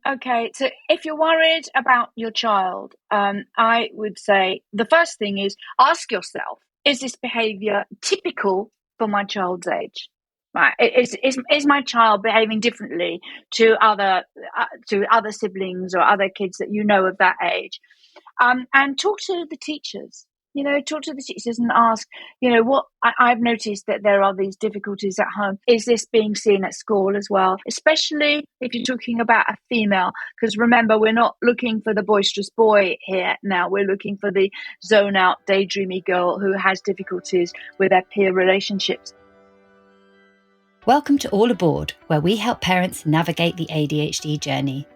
Okay, so if you're worried about your child, I would say the first thing is ask yourself, is this behavior typical for my child's age? Right. Is my child behaving differently to other siblings or other kids that you know of that age? And talk to the teachers. Talk to the teachers and ask, what I've noticed that there are these difficulties at home. Is this being seen at school as well? Especially if you're talking about a female, because remember, we're not looking for the boisterous boy here now. We're looking for the zone out, daydreamy girl who has difficulties with their peer relationships. Welcome to All Aboard, where we help parents navigate the ADHD journey.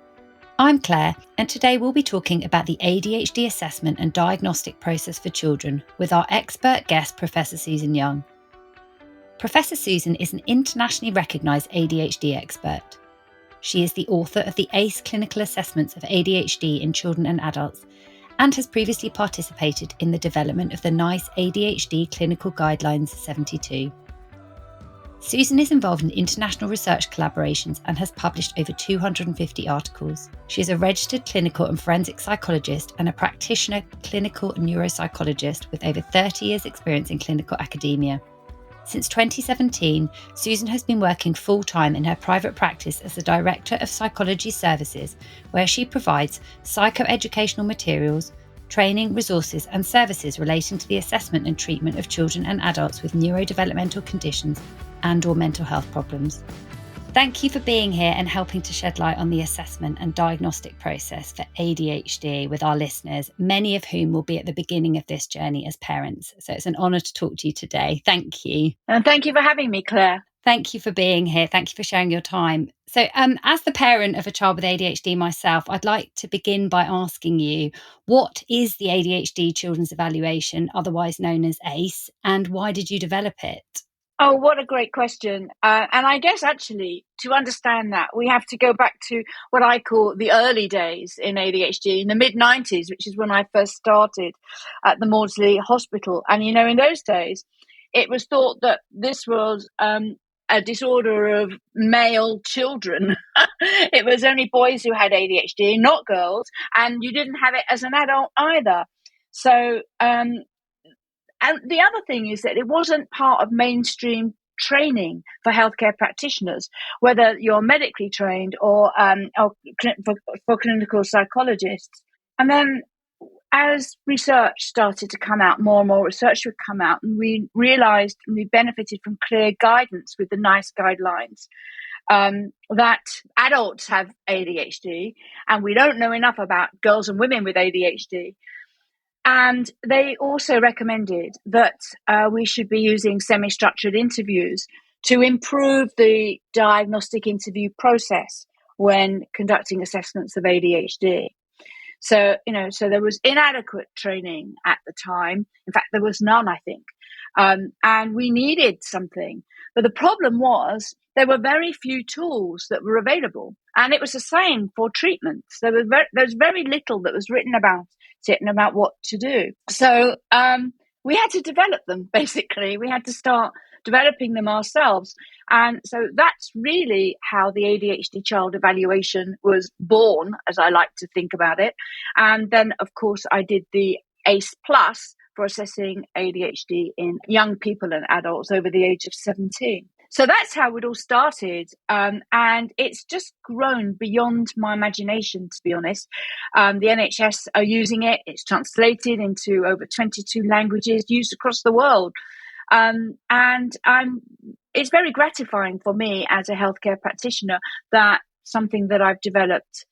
I'm Claire, and today we'll be talking about the ADHD assessment and diagnostic process for children with our expert guest, Professor Susan Young. Professor Susan is an internationally recognised ADHD expert. She is the author of the ACE clinical assessments of ADHD in children and adults, and has previously participated in the development of the NICE ADHD Clinical Guidelines 72. Susan is involved in international research collaborations and has published over 250 articles. She is a registered clinical and forensic psychologist and a practitioner clinical neuropsychologist with over 30 years' experience in clinical academia. Since 2017, Susan has been working full-time in her private practice as the Director of Psychology Services, where she provides psychoeducational materials, training, resources and services relating to the assessment and treatment of children and adults with neurodevelopmental conditions and or mental health problems. Thank you for being here and helping to shed light on the assessment and diagnostic process for ADHD with our listeners, many of whom will be at the beginning of this journey as parents. So it's an honour to talk to you today. Thank you. And thank you for having me, Claire. Thank you for being here. Thank you for sharing your time. So as the parent of a child with ADHD myself, I'd like to begin by asking you, what is the ADHD Children's Evaluation, otherwise known as ACE, and why did you develop it? Oh, what a great question. And I guess actually to understand that, we have to go back to what I call the early days in ADHD in the mid-90s, which is when I first started at the Maudsley Hospital. And, in those days, it was thought that this was a disorder of male children. It was only boys who had ADHD, not girls. And you didn't have it as an adult either. So, and the other thing is that it wasn't part of mainstream training for healthcare practitioners, whether you're medically trained or for clinical psychologists. And then as research started to come out, more and more research would come out, and we realised and we benefited from clear guidance with the NICE guidelines that adults have ADHD, and we don't know enough about girls and women with ADHD. And they also recommended that we should be using semi-structured interviews to improve the diagnostic interview process when conducting assessments of ADHD. So, so there was inadequate training at the time. In fact, there was none, I think. And we needed something. But the problem was there were very few tools that were available. And it was the same for treatments. There was very little that was written about it and about what to do. So we had to develop them, basically. We had to start developing them ourselves. And so that's really how the ADHD child evaluation was born, as I like to think about it. And then, of course, I did the ACE Plus for assessing ADHD in young people and adults over the age of 17. So that's how it all started. And it's just grown beyond my imagination, to be honest. The NHS are using it. It's translated into over 22 languages, used across the world. And it's very gratifying for me as a healthcare practitioner that something that I've developed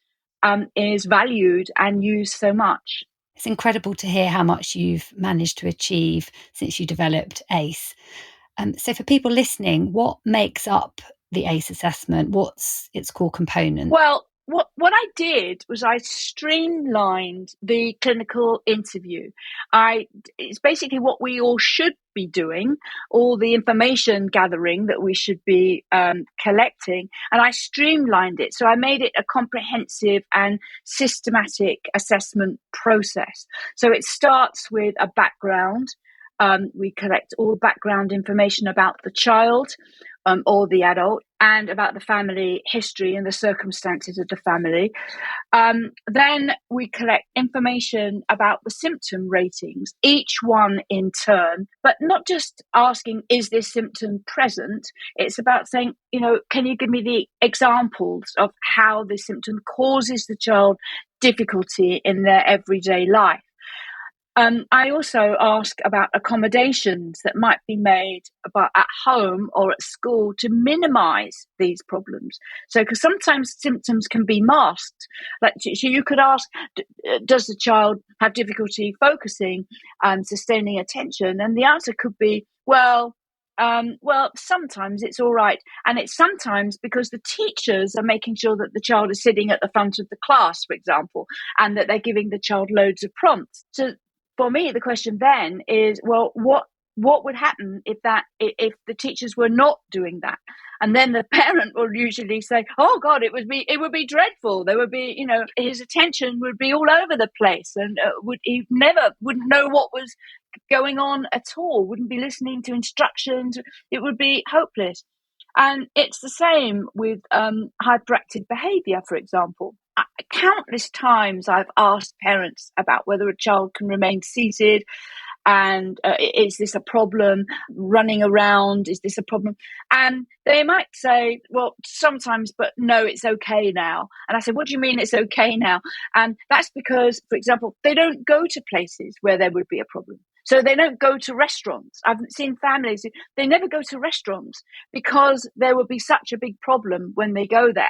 is valued and used so much. It's incredible to hear how much you've managed to achieve since you developed ACE. So for people listening, what makes up the ACE assessment? What's its core component? Well, what I did was I streamlined the clinical interview. It's basically what we all should be doing, all the information gathering that we should be collecting, and I streamlined it. So I made it a comprehensive and systematic assessment process. So it starts with a background. We collect all background information about the child. or the adult, and about the family history and the circumstances of the family. Then we collect information about the symptom ratings, each one in turn, but not just asking, is this symptom present? It's about saying, can you give me the examples of how this symptom causes the child difficulty in their everyday life? I also ask about accommodations that might be made at home or at school to minimise these problems. So, because sometimes symptoms can be masked. So you could ask, does the child have difficulty focusing and sustaining attention? And the answer could be, well, sometimes it's all right. And it's sometimes because the teachers are making sure that the child is sitting at the front of the class, for example, and that they're giving the child loads of prompts. So for me, the question then is, well, what would happen if the teachers were not doing that? And then the parent will usually say, "Oh God, it would be dreadful. There would be, his attention would be all over the place, and he wouldn't know what was going on at all. Wouldn't be listening to instructions. It would be hopeless." And it's the same with hyperactive behaviour, for example. Countless times I've asked parents about whether a child can remain seated, and is this a problem? Running around, is this a problem? And they might say, well, sometimes, but no, it's okay now. And I said, what do you mean it's okay now? And that's because, for example, they don't go to places where there would be a problem. So they don't go to restaurants. I've seen families, they never go to restaurants because there would be such a big problem when they go there,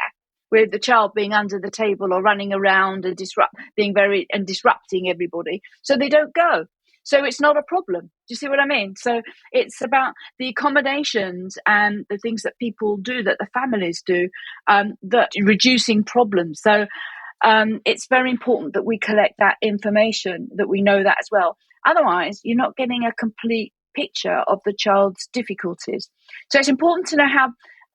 with the child being under the table or running around and disrupting everybody. So they don't go. So it's not a problem. Do you see what I mean? So it's about the accommodations and the things that people do, that the families do, that reducing problems. So it's very important that we collect that information, that we know that as well. Otherwise, you're not getting a complete picture of the child's difficulties. So it's important to know how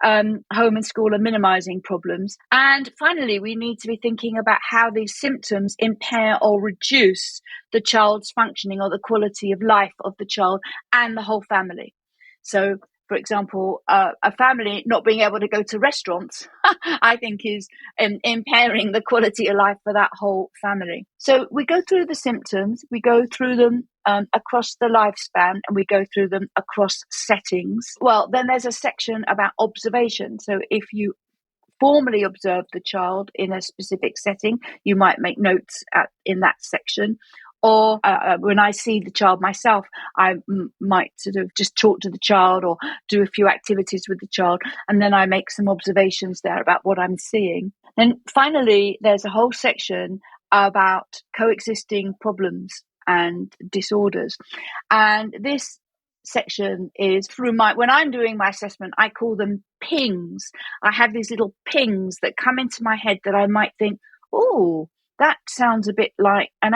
home and school are minimising problems. And finally, we need to be thinking about how these symptoms impair or reduce the child's functioning or the quality of life of the child and the whole family. So, for example, a family not being able to go to restaurants, I think, is impairing the quality of life for that whole family. So we go through the symptoms, we go through them across the lifespan, and we go through them across settings. Well, then there's a section about observation. So if you formally observe the child in a specific setting, you might make notes in that section. Or when I see the child myself, I might sort of just talk to the child or do a few activities with the child, and then I make some observations there about what I'm seeing. Then finally, there's a whole section about coexisting problems and disorders. And this section is when I'm doing my assessment, I call them pings. I have these little pings that come into my head that I might think, oh, that sounds a bit like an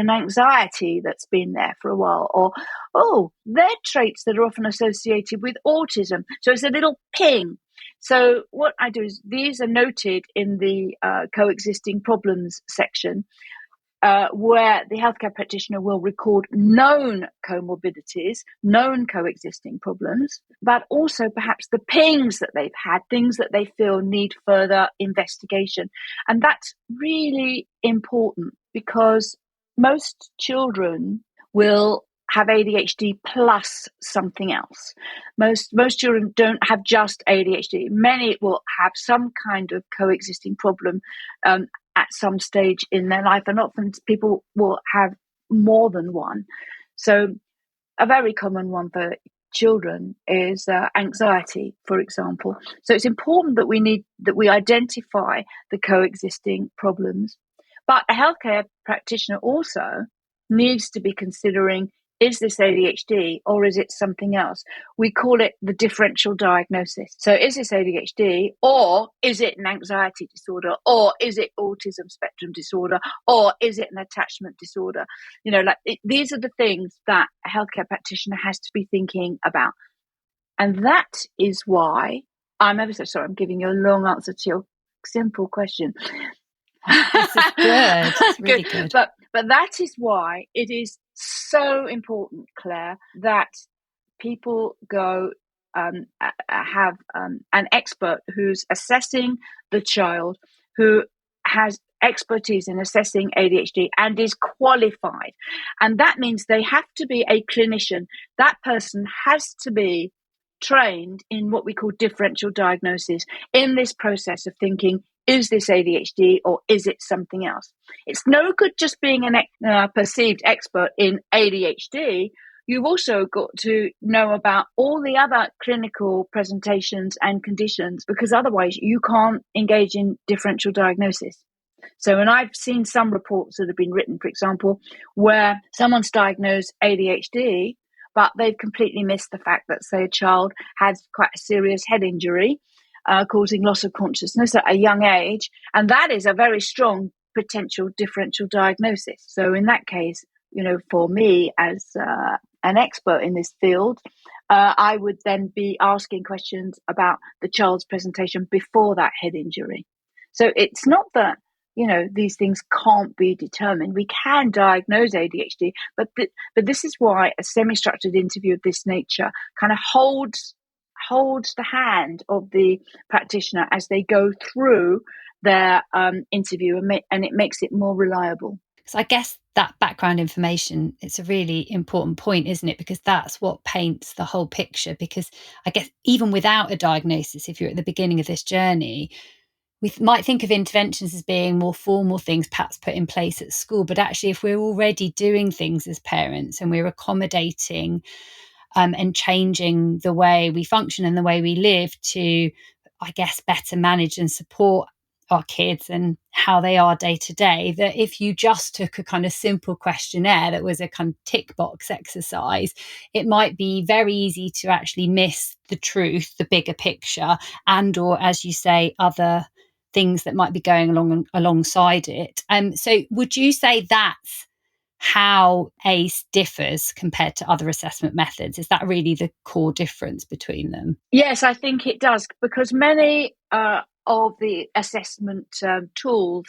anxiety that's been there for a while, or, oh, they're traits that are often associated with autism. So it's a little ping. So what I do is these are noted in the coexisting problems section, where the healthcare practitioner will record known comorbidities, known coexisting problems, but also perhaps the pings that they've had, things that they feel need further investigation. And that's really important because most children will have ADHD plus something else. Most children don't have just ADHD. Many will have some kind of coexisting problem at some stage in their life, and often people will have more than one. So a very common one for children is anxiety, for example. So it's important that we identify the coexisting problems. But a healthcare practitioner also needs to be considering, is this ADHD or is it something else? We call it the differential diagnosis. So is this ADHD, or is it an anxiety disorder, or is it autism spectrum disorder, or is it an attachment disorder? These are the things that a healthcare practitioner has to be thinking about. And that is why I'm ever so sorry, I'm giving you a long answer to your simple question. This is good. It's really good. But that is why it is so important, Claire, that people go have an expert who's assessing the child, who has expertise in assessing ADHD and is qualified. And that means they have to be a clinician. That person has to be trained in what we call differential diagnosis, in this process of thinking, is this ADHD or is it something else? It's no good just being a perceived expert in ADHD. You've also got to know about all the other clinical presentations and conditions, because otherwise you can't engage in differential diagnosis. So, and I've seen some reports that have been written, for example, where someone's diagnosed ADHD, but they've completely missed the fact that, say, a child has quite a serious head injury, causing loss of consciousness at a young age. And that is a very strong potential differential diagnosis. So in that case, for me as an expert in this field, I would then be asking questions about the child's presentation before that head injury. So it's not that, these things can't be determined. We can diagnose ADHD, but this is why a semi-structured interview of this nature kind of holds the hand of the practitioner as they go through their interview, and it makes it more reliable. So I guess that background information, it's a really important point, isn't it? Because that's what paints the whole picture. Because I guess even without a diagnosis, if you're at the beginning of this journey, we might think of interventions as being more formal things perhaps put in place at school. But actually, if we're already doing things as parents and we're accommodating and changing the way we function and the way we live to, I guess, better manage and support our kids and how they are day to day, that if you just took a kind of simple questionnaire that was a kind of tick box exercise, it might be very easy to actually miss the truth, the bigger picture, and or, as you say, other things that might be going alongside it. So would you say that's how ACE differs compared to other assessment methods? Is that really the core difference between them? Yes, I think it does, because many of the assessment tools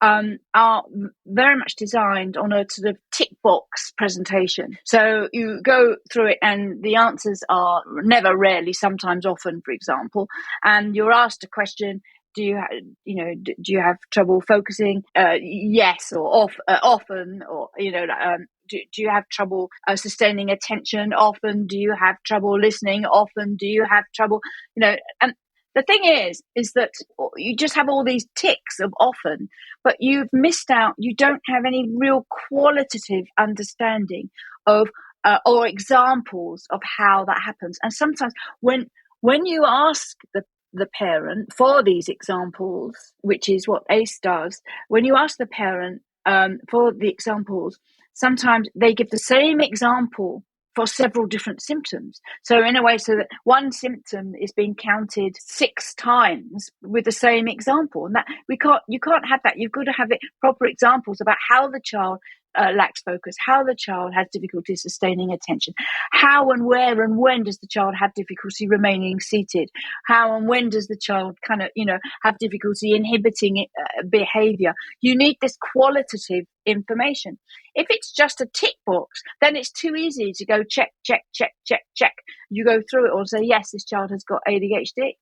are very much designed on a sort of tick box presentation. So you go through it and the answers are never, rarely, sometimes, often, for example, and you're asked a question. Do you have trouble focusing? Yes, or often, or do you have trouble sustaining attention? Often. Do you have trouble listening? Often. Do you have trouble? And the thing is that you just have all these ticks of often, but you've missed out. You don't have any real qualitative understanding of or examples of how that happens. And sometimes when you ask the parent for these examples, which is what ACE does, when you ask the parent for the examples, sometimes they give the same example for several different symptoms. So in a way, so that one symptom is being counted 6 times with the same example. And that you can't have that. You've got to have it proper examples about how the child lacks focus, how the child has difficulty sustaining attention, how and where and when does the child have difficulty remaining seated, how and when does the child kind of, have difficulty inhibiting behaviour. You need this qualitative information. If it's just a tick box, then it's too easy to go check, check, check, check, check. You go through it all and say, yes, this child has got ADHD.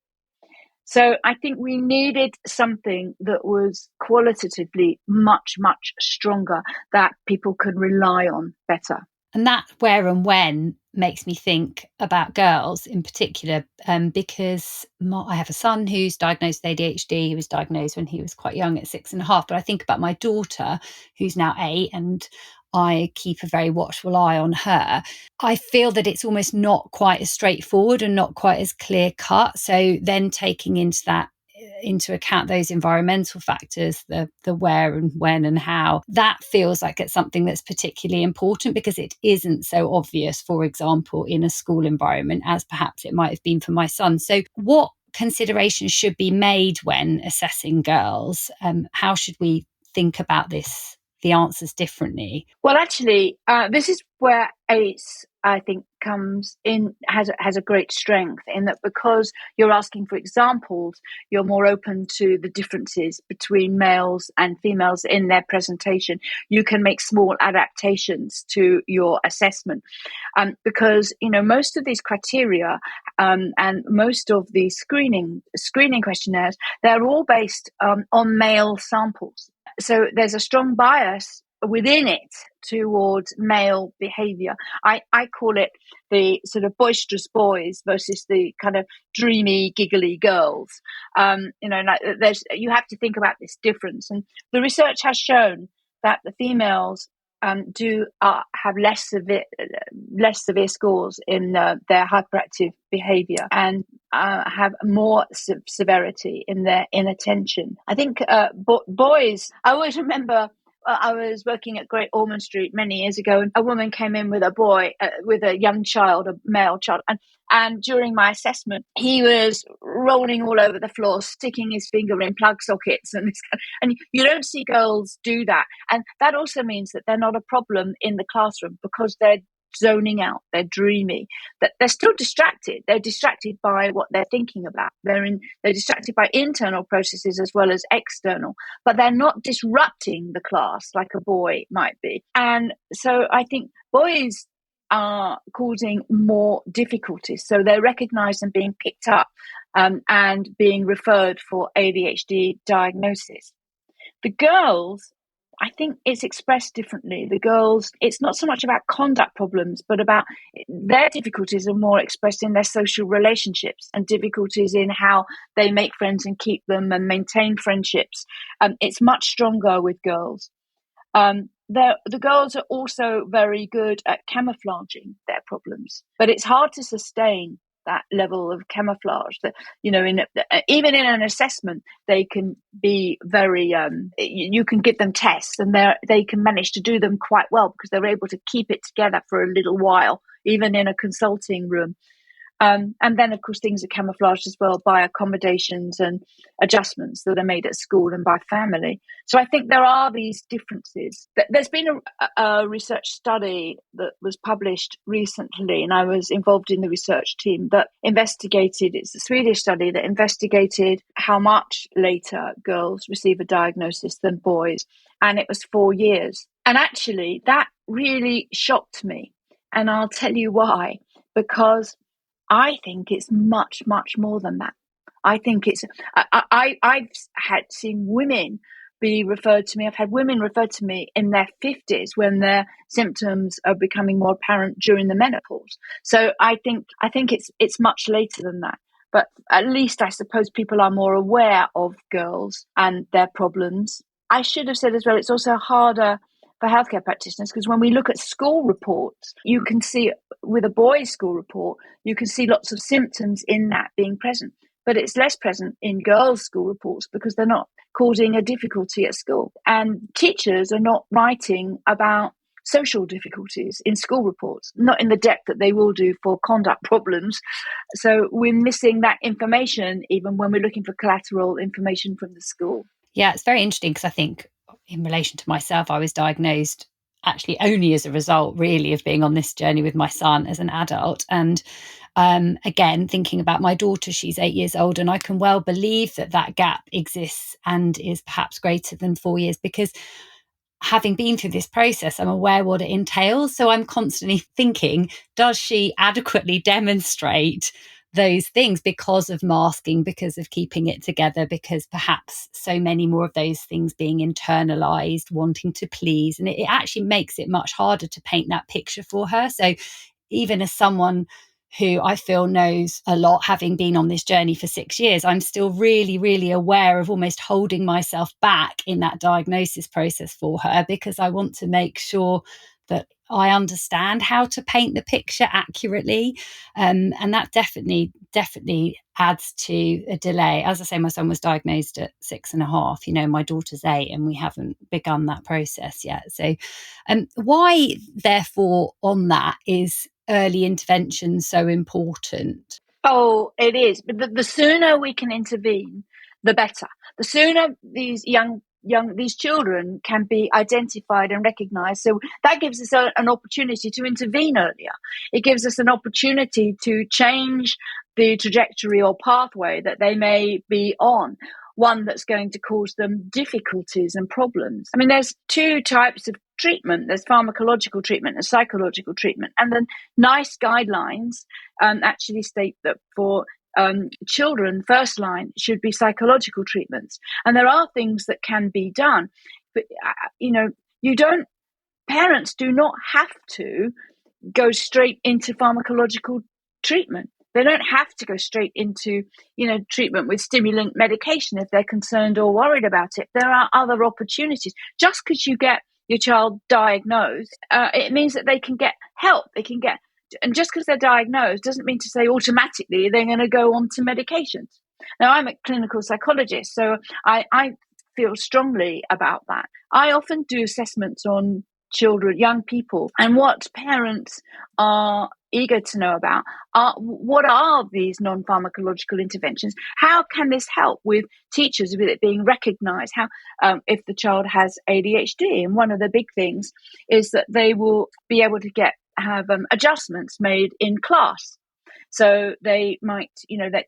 So I think we needed something that was qualitatively much, much stronger, that people could rely on better. And that where and when makes me think about girls in particular, because I have a son who's diagnosed with ADHD. He was diagnosed when he was quite young at 6.5. But I think about my daughter, who's now 8, and I keep a very watchful eye on her. I feel that it's almost not quite as straightforward and not quite as clear cut. So then taking into account those environmental factors, the where and when and how, that feels like it's something that's particularly important, because it isn't so obvious, for example, in a school environment as perhaps it might have been for my son. So what considerations should be made when assessing girls? How should we think about this the answers differently? Well, actually, this is where ACE, I think, comes in, has a great strength in that, because you're asking for examples, you're more open to the differences between males and females in their presentation. You can make small adaptations to your assessment, because most of these criteria and most of the screening questionnaires, they're all based on male samples. So there's a strong bias within it towards male behaviour. I call it the sort of boisterous boys versus the kind of dreamy, giggly girls. You have to think about this difference, and the research has shown that the females do have less severe scores in their hyperactive behaviour, and have more severity in their inattention. I think boys, I always remember I was working at Great Ormond Street many years ago, and a woman came in with a boy, with a young child, a male child, and during my assessment, he was rolling all over the floor, sticking his finger in plug sockets, and you don't see girls do that. And that also means that they're not a problem in the classroom, because they're zoning out, they're dreamy, that they're still distracted. They're distracted by what they're thinking about. They're distracted by internal processes as well as external, but they're not disrupting the class like a boy might be. And so I think boys are causing more difficulties. So they're recognized and being picked up and being referred for ADHD diagnosis. The girls, I think it's expressed differently. The girls, it's not so much about conduct problems, but about their difficulties are more expressed in their social relationships and difficulties in how they make friends and keep them and maintain friendships. It's much stronger with girls. The girls are also very good at camouflaging their problems, but it's hard to sustain that level of camouflage. That even in an assessment, they can be very. You can give them tests, and they can manage to do them quite well because they're able to keep it together for a little while, even in a consulting room. And then, of course, things are camouflaged as well by accommodations and adjustments that are made at school and by family. So I think there are these differences. There's been a research study that was published recently, and I was involved in the research team that investigated, it's a Swedish study that investigated how much later girls receive a diagnosis than boys. And it was 4 years. And actually, that really shocked me. And I'll tell you why. Because I think it's much, much more than that. I think I've seen women be referred to me. I've had women referred to me in their 50s when their symptoms are becoming more apparent during the menopause. So I think it's much later than that. But at least I suppose people are more aware of girls and their problems. I should have said as well, it's also harder for healthcare practitioners, because when we look at school reports, you can see with a boys' school report, you can see lots of symptoms in that being present, but it's less present in girls' school reports because they're not causing a difficulty at school. And teachers are not writing about social difficulties in school reports, not in the depth that they will do for conduct problems. So we're missing that information even when we're looking for collateral information from the school. Yeah, it's very interesting, because I think in relation to myself, I was diagnosed actually only as a result really of being on this journey with my son as an adult. And again, thinking about my daughter, she's 8 years old, and I can well believe that gap exists and is perhaps greater than 4 years, because having been through this process, I'm aware what it entails. So I'm constantly thinking, does she adequately demonstrate those things because of masking, because of keeping it together, because perhaps so many more of those things being internalized, wanting to please. And it actually makes it much harder to paint that picture for her. So even as someone who I feel knows a lot, having been on this journey for 6 years, I'm still really, really aware of almost holding myself back in that diagnosis process for her, because I want to make sure that I understand how to paint the picture accurately. And that definitely adds to a delay. As I say, my son was diagnosed at 6.5, my daughter's 8, and we haven't begun that process yet. So why, therefore, on that is early intervention so important? Oh, it is. But the sooner we can intervene, the better. The sooner these young these children can be identified and recognized. So that gives us an opportunity to intervene earlier. It gives us an opportunity to change the trajectory or pathway that they may be on, one that's going to cause them difficulties and problems. I mean, there's two types of treatment. There's pharmacological treatment and psychological treatment. And the NICE guidelines actually state that for children, first line should be psychological treatments. And there are things that can be done. But, parents do not have to go straight into pharmacological treatment. They don't have to go straight into, treatment with stimulant medication if they're concerned or worried about it. There are other opportunities. Just because you get your child diagnosed, it means that they can get help. And just because they're diagnosed doesn't mean to say automatically they're going to go on to medications. Now, I'm a clinical psychologist, so I feel strongly about that. I often do assessments on children, young people, and what parents are eager to know about are what are these non-pharmacological interventions? How can this help with teachers with it being recognised? How if the child has ADHD, and one of the big things is that they will be able to have adjustments made in class. So they might,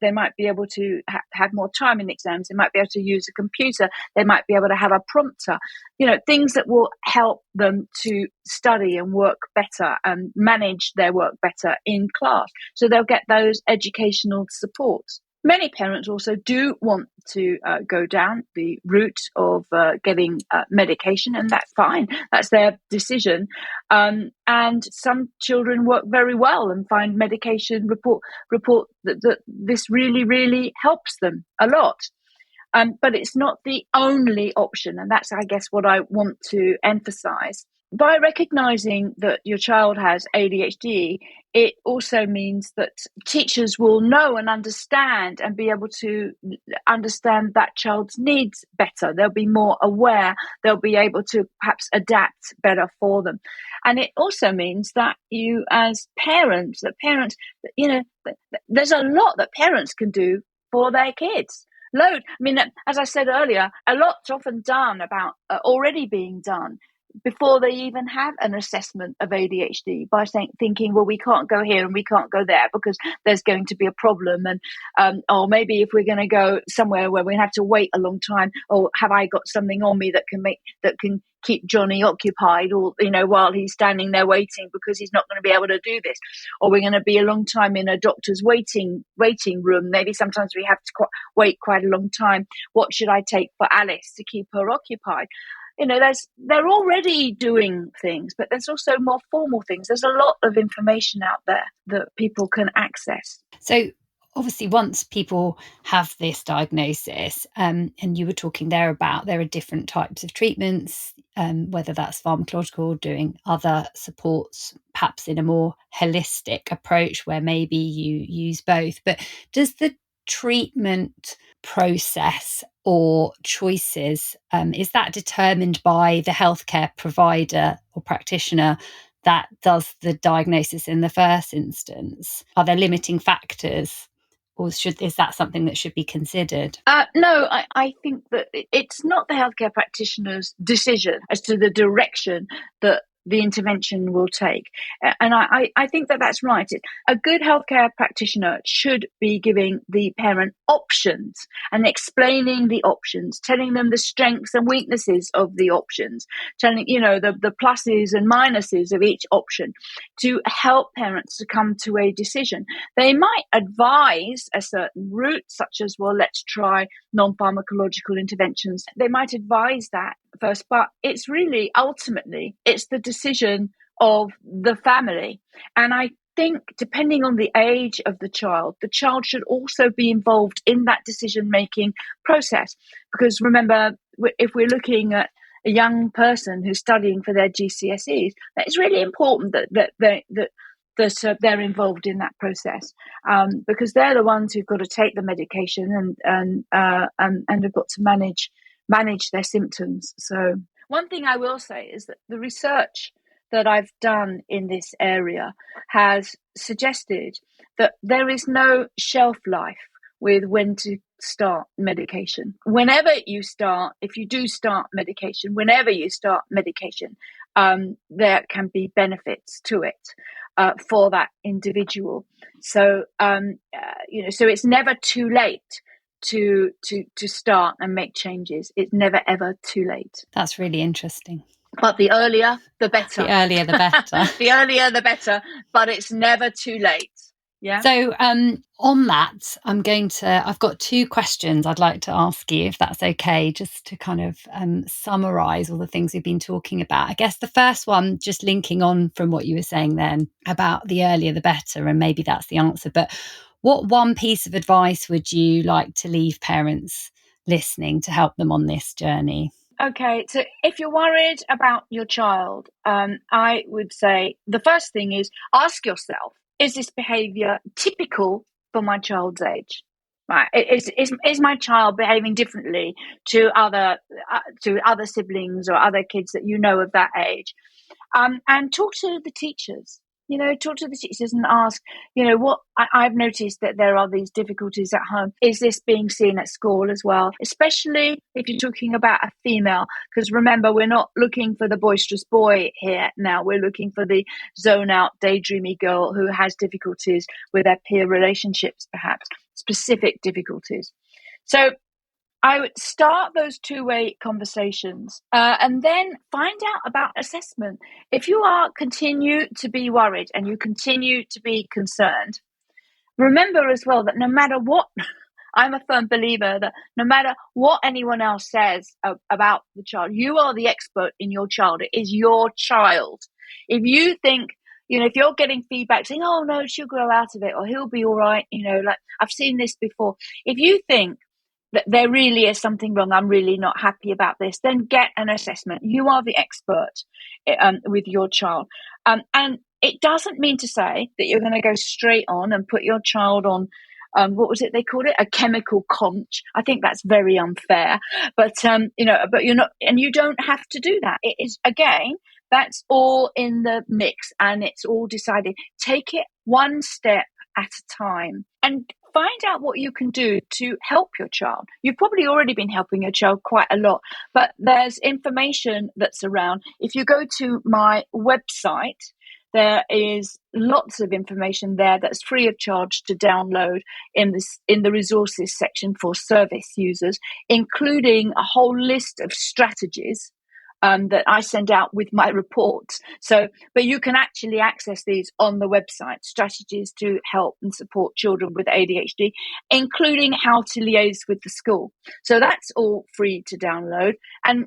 they might be able to have more time in exams. They might be able to use a computer. They might be able to have a prompter, things that will help them to study and work better and manage their work better in class. So they'll get those educational supports. Many parents also do want to go down the route of getting medication, and that's fine. That's their decision. And some children work very well and find medication report that this really, really helps them a lot. But it's not the only option. And that's, I guess, what I want to emphasize. By recognizing that your child has ADHD, it also means that teachers will know and understand and be able to understand that child's needs better. They'll be more aware. They'll be able to perhaps adapt better for them. And it also means that you as parents, there's a lot that parents can do for their kids. Load. I mean, as I said earlier, a lot's often done about already being done before they even have an assessment of ADHD by thinking, well, we can't go here and we can't go there because there's going to be a problem. And or maybe if we're going to go somewhere where we have to wait a long time, or have I got something on me that can keep Johnny occupied, or while he's standing there waiting because he's not going to be able to do this, or we're going to be a long time in a doctor's waiting room. Maybe sometimes we have to wait quite a long time. What should I take for Alice to keep her occupied? They're already doing things, but there's also more formal things. There's a lot of information out there that people can access. So obviously, once people have this diagnosis, and you were talking there about there are different types of treatments, whether that's pharmacological, doing other supports, perhaps in a more holistic approach where maybe you use both. But does the treatment process or choices, is that determined by the healthcare provider or practitioner that does the diagnosis in the first instance? Are there limiting factors, or is that something that should be considered? No, I think that it's not the healthcare practitioner's decision as to the direction that the intervention will take. And I think that that's right. A good healthcare practitioner should be giving the parent options and explaining the options, telling them the strengths and weaknesses of the options, telling, the pluses and minuses of each option to help parents to come to a decision. They might advise a certain route, such as, well, let's try non-pharmacological interventions. They might advise that first, but it's really, ultimately, it's the decision of the family. And I think, depending on the age of the child should also be involved in that decision-making process. Because remember, if we're looking at a young person who's studying for their GCSEs, it's really important that they're involved in that process, because they're the ones who've got to take the medication and have got to manage their symptoms. So one thing I will say is that the research that I've done in this area has suggested that there is no shelf life with when to start medication. Whenever you start, if you do start medication, whenever you start medication, there can be benefits to it for that individual. So, so it's never too late to start and make changes. It's never ever too late. That's really interesting. But the earlier, the better. The earlier, the better. The earlier, the better. But it's never too late. Yeah. So on that, I've got 2 questions I'd like to ask you, if that's okay, just to kind of summarise all the things we've been talking about. I guess the first one, just linking on from what you were saying then about the earlier the better, and maybe that's the answer. But what one piece of advice would you like to leave parents listening to help them on this journey? Okay, so if you're worried about your child, I would say the first thing is ask yourself, is this behaviour typical for my child's age? Right? Is my child behaving differently to other siblings or other kids that you know of that age? And talk to the teachers. Talk to the teachers and ask, what I've noticed that there are these difficulties at home. Is this being seen at school as well? Especially if you're talking about a female, because remember, we're not looking for the boisterous boy here now. We're looking for the zone out, daydreamy girl who has difficulties with their peer relationships, perhaps specific difficulties. So I would start those two-way conversations and then find out about assessment. If you continue to be worried and you continue to be concerned, remember as well that no matter what, I'm a firm believer that no matter what anyone else says about the child, you are the expert in your child. It is your child. If you think, if you're getting feedback saying, oh no, she'll grow out of it or he'll be all right, like I've seen this before. If you think that there really is something wrong, I'm really not happy about this, then get an assessment. You are the expert with your child. And it doesn't mean to say that you're going to go straight on and put your child on, what was it they called it? A chemical conch. I think that's very unfair. But, but you're not, and you don't have to do that. It is, again, that's all in the mix and it's all decided. Take it one step at a time and find out what you can do to help your child. You've probably already been helping your child quite a lot, but there's information that's around. If you go to my website, there is lots of information there that's free of charge to download in the resources section for service users, including a whole list of strategies that I send out with my reports. But you can actually access these on the website, strategies to help and support children with ADHD, including how to liaise with the school. So that's all free to download. And,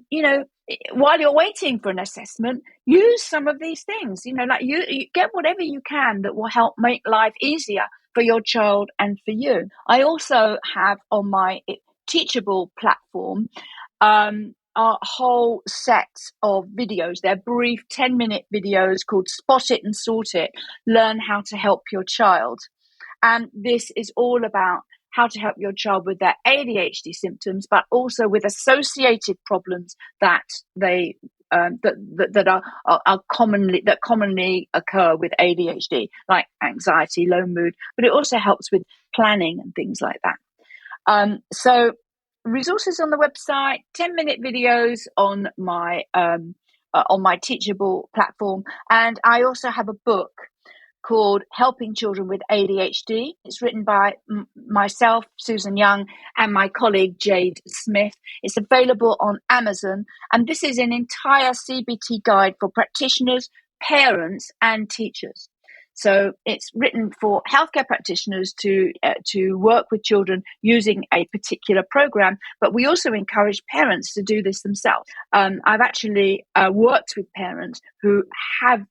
while you're waiting for an assessment, use some of these things, like you get whatever you can that will help make life easier for your child and for you. I also have on my Teachable platform, a whole set of videos. They're brief 10-minute videos called Spot It and Sort It, Learn How to Help Your Child. And this is all about how to help your child with their ADHD symptoms, but also with associated problems that they that commonly occur with ADHD, like anxiety, low mood. But it also helps with planning and things like that. So resources on the website, 10-minute videos on my Teachable platform, and I also have a book called Helping Children with ADHD. It's written by myself, Susan Young, and my colleague Jade Smith. It's available on Amazon, and this is an entire CBT guide for practitioners, parents, and teachers. So it's written for healthcare practitioners to work with children using a particular program, but we also encourage parents to do this themselves. I've actually worked with parents who have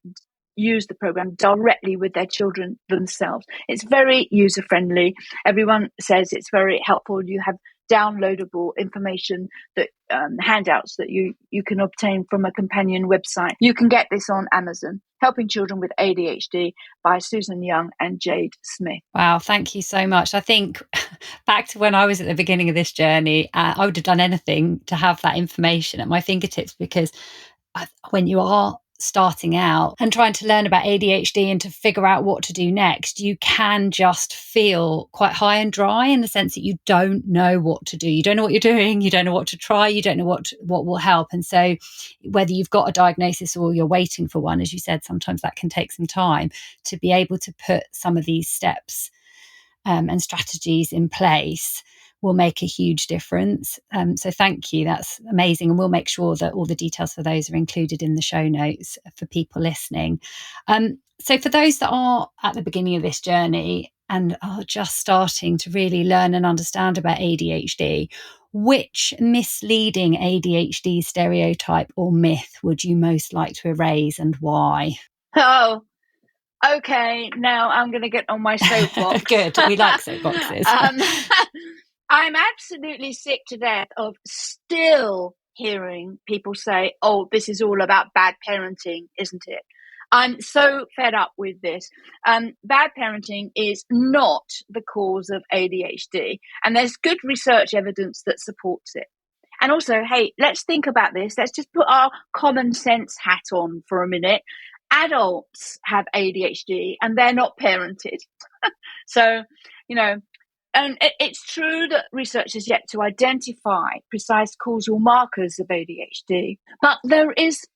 used the program directly with their children themselves. It's very user-friendly. Everyone says it's very helpful. You have downloadable information, that handouts that you can obtain from a companion website. You can get this on Amazon. Helping Children with ADHD by Susan Young and Jade Smith. Wow, thank you so much. I think back to when I was at the beginning of this journey, I would have done anything to have that information at my fingertips, because when you are starting out and trying to learn about ADHD and to figure out what to do next, you can just feel quite high and dry in the sense that you don't know what to do. You don't know what you're doing. You don't know what to try. You don't know what will help. And so whether you've got a diagnosis or you're waiting for one, as you said, sometimes that can take some time to be able to put some of these steps and strategies in place will make a huge difference. So thank you. That's amazing. And we'll make sure that all the details for those are included in the show notes for people listening. So for those that are at the beginning of this journey and are just starting to really learn and understand about ADHD, which misleading ADHD stereotype or myth would you most like to erase and why? Oh, okay. Now I'm going to get on my soapbox. Good. We like soapboxes. I'm absolutely sick to death of still hearing people say, oh, this is all about bad parenting, isn't it? I'm so fed up with this. Bad parenting is not the cause of ADHD, and there's good research evidence that supports it. And also, hey, let's think about this. Let's just put our common sense hat on for a minute. Adults have ADHD and they're not parented. So, and it's true that research has yet to identify precise causal markers of ADHD, but there is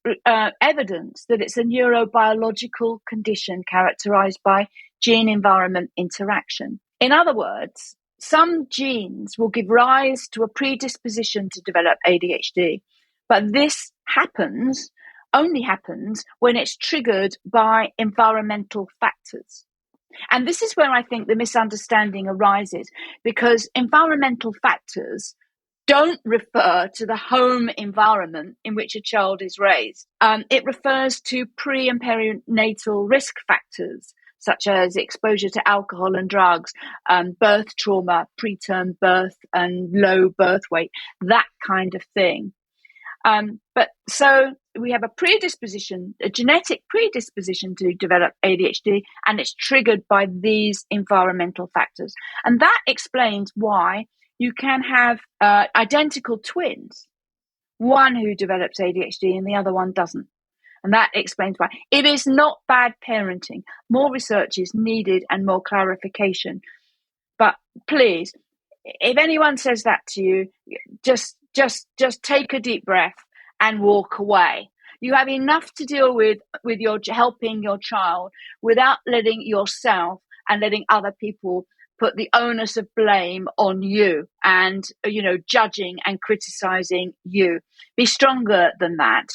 evidence that it's a neurobiological condition characterized by gene-environment interaction. In other words, some genes will give rise to a predisposition to develop ADHD, but this only happens when it's triggered by environmental factors. And this is where I think the misunderstanding arises, because environmental factors don't refer to the home environment in which a child is raised. It refers to pre- and perinatal risk factors, such as exposure to alcohol and drugs, birth trauma, preterm birth and low birth weight, that kind of thing. But so we have a genetic predisposition to develop ADHD, and it's triggered by these environmental factors. And that explains why you can have identical twins, one who develops ADHD and the other one doesn't. And that explains why. It is not bad parenting. More research is needed and more clarification. But please, if anyone says that to you, just take a deep breath and walk away. You have enough to deal with your helping your child without letting yourself and letting other people put the onus of blame on you and, judging and criticizing you. Be stronger than that.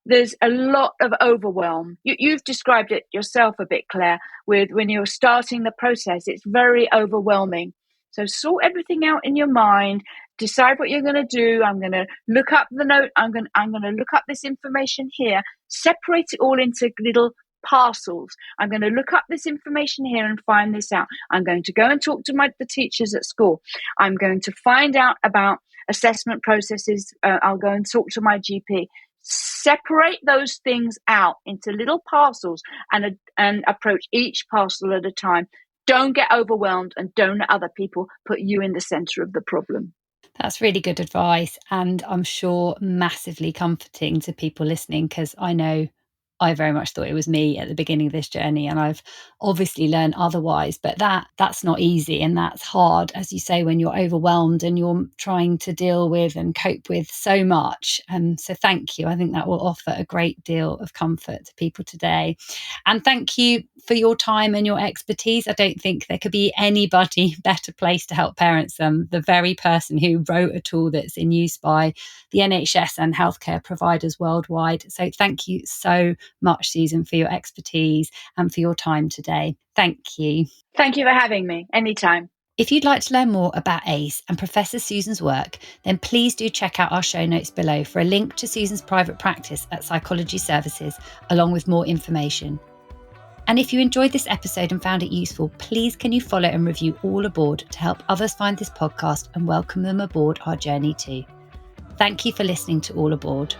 There's a lot of overwhelm. You've described it yourself a bit, Claire, with when you're starting the process, it's very overwhelming. So sort everything out in your mind, decide what you're going to do. I'm going to look up the note. I'm going to look up this information here, separate it all into little parcels. I'm going to look up this information here and find this out. I'm going to go and talk to the teachers at school. I'm going to find out about assessment processes. I'll go and talk to my GP. Separate those things out into little parcels and approach each parcel at a time. Don't get overwhelmed and don't let other people put you in the center of the problem. That's really good advice, and I'm sure massively comforting to people listening, because I know I very much thought it was me at the beginning of this journey, and I've obviously learned otherwise, but that's not easy and that's hard, as you say, when you're overwhelmed and you're trying to deal with and cope with so much. So thank you. I think that will offer a great deal of comfort to people today. And thank you for your time and your expertise. I don't think there could be anybody better placed to help parents than the very person who wrote a tool that's in use by the NHS and healthcare providers worldwide. So thank you so much, Susan, for your expertise and for your time today. Thank you. Thank you for having me. Anytime. If you'd like to learn more about ACE and Professor Susan's work, then please do check out our show notes below for a link to Susan's private practice at Psychology Services, along with more information. And if you enjoyed this episode and found it useful, please can you follow and review All Aboard to help others find this podcast and welcome them aboard our journey too. Thank you for listening to All Aboard.